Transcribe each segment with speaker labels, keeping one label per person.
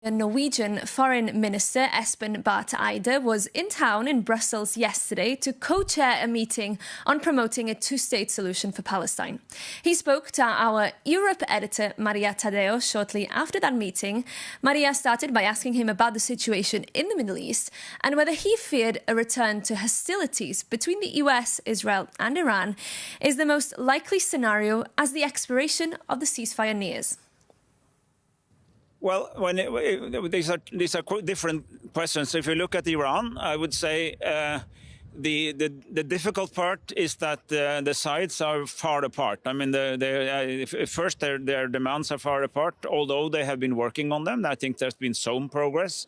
Speaker 1: The Norwegian Foreign Minister Espen Barth Eide was in town in Brussels yesterday to co-chair a meeting on promoting a two-state solution for Palestine. He spoke to our Europe editor Maria Tadeo shortly after that meeting. Maria started by asking him about the situation in the Middle East and whether he feared a return to hostilities between the US, Israel and Iran is the most likely scenario as the expiration of the ceasefire nears.
Speaker 2: Well, these are different questions. If you look at Iran, I would say the difficult part is that the sides are far apart. I mean, first their demands are far apart, although they have been working on them. I think there's been some progress,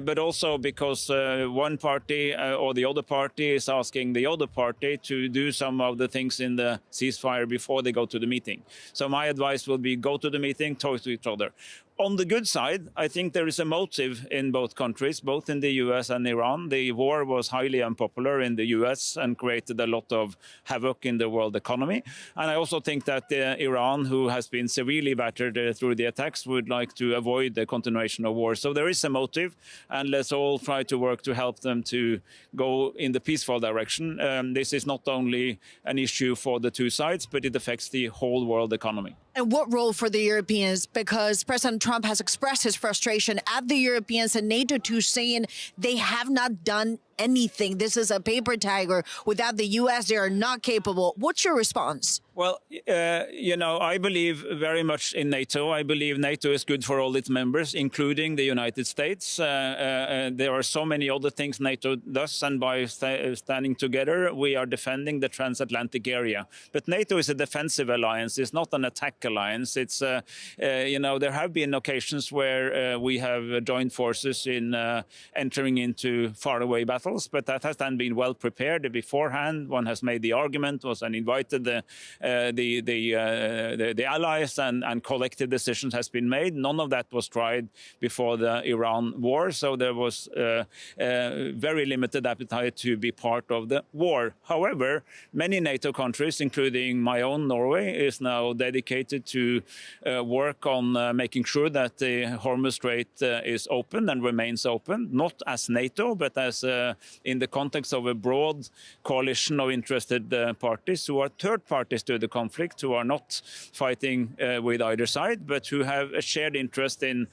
Speaker 2: but also because one party or the other party is asking the other party to do some of the things in the ceasefire before they go to the meeting. So my advice will be go to the meeting, talk to each other. On the good side, I think there is a motive in both countries, both in the US and Iran. The war was highly unpopular in the US and created a lot of havoc in the world economy. And I also think that Iran, who has been severely battered through the attacks, would like to avoid the continuation of war. So there is a motive, and let's all try to work to help them to go in the peaceful direction. This is not only an issue for the two sides, but it affects the whole world economy.
Speaker 3: And what role for the Europeans? Because President Trump has expressed his frustration at the Europeans and NATO too, saying they have not done anything. This is a paper tiger. Without the U.S., they are not capable. What's your response?
Speaker 2: Well, I believe very much in NATO. I believe NATO is good for all its members, including the United States. There are so many other things NATO does, and by standing together, we are defending the transatlantic area. But NATO is a defensive alliance. It's not an attack alliance. It's, there have been occasions where we have joined forces in entering into faraway battles, but that has then been well prepared beforehand. One has made the argument, and invited the allies, and collective decisions has been made. None of that was tried before the Iran war, so there was very limited appetite to be part of the war. However, many NATO countries, including my own Norway, is now dedicated to work on making sure that the Hormuz Strait is open and remains open, not as NATO, but as in the context of a broad coalition of interested parties who are third parties to the conflict, who are not fighting with either side, but who have a shared interest in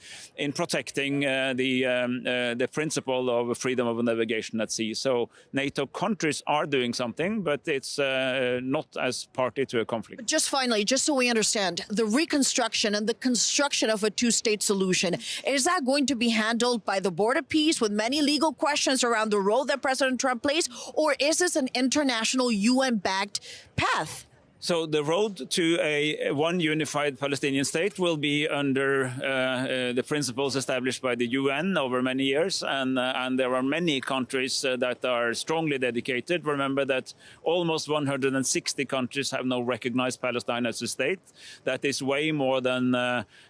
Speaker 2: protecting the principle of freedom of navigation at sea. So NATO countries are doing something, but it's not as party to a conflict.
Speaker 3: Just finally, just so we understand, the reconstruction and the construction of a two-state solution, is that going to be handled by the Board of Peace with many legal questions around the role that President Trump plays, or is this an international UN-backed path?
Speaker 2: So the road to one unified Palestinian state will be under the principles established by the UN over many years, and there are many countries that are strongly dedicated. Remember that almost 160 countries have now recognized Palestine as a state. That is way more than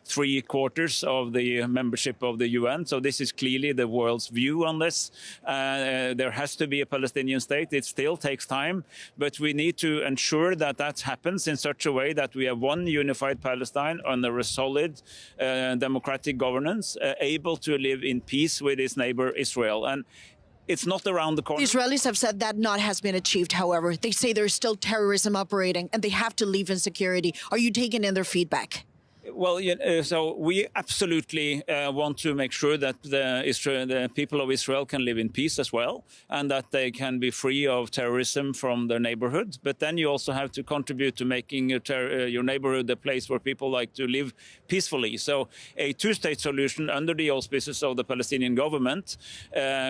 Speaker 2: 3/4 of the membership of the UN. So this is clearly the world's view on this. There has to be a Palestinian state. It still takes time, but we need to ensure that happens in such a way that we have one unified Palestine under a solid democratic governance, able to live in peace with its neighbor Israel. And it's not around the corner.
Speaker 3: The Israelis have said that not has been achieved, however. They say there's still terrorism operating and they have to leave insecurity. Are you taking in their feedback?
Speaker 2: Well, so we absolutely want to make sure that the people of Israel can live in peace as well, and that they can be free of terrorism from their neighborhood. But then you also have to contribute to making your neighborhood a place where people like to live peacefully. So a two-state solution under the auspices of the Palestinian government,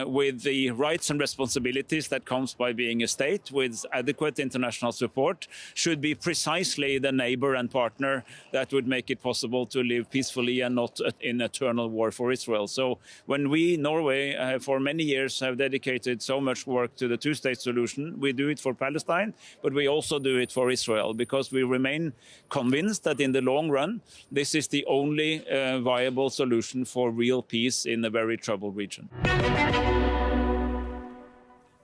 Speaker 2: with the rights and responsibilities that comes by being a state, with adequate international support, should be precisely the neighbor and partner that would make it possible to live peacefully and not in eternal war for Israel. So when we, Norway, for many years have dedicated so much work to the two-state solution, we do it for Palestine, but we also do it for Israel, because we remain convinced that in the long run, this is the only viable solution for real peace in a very troubled region.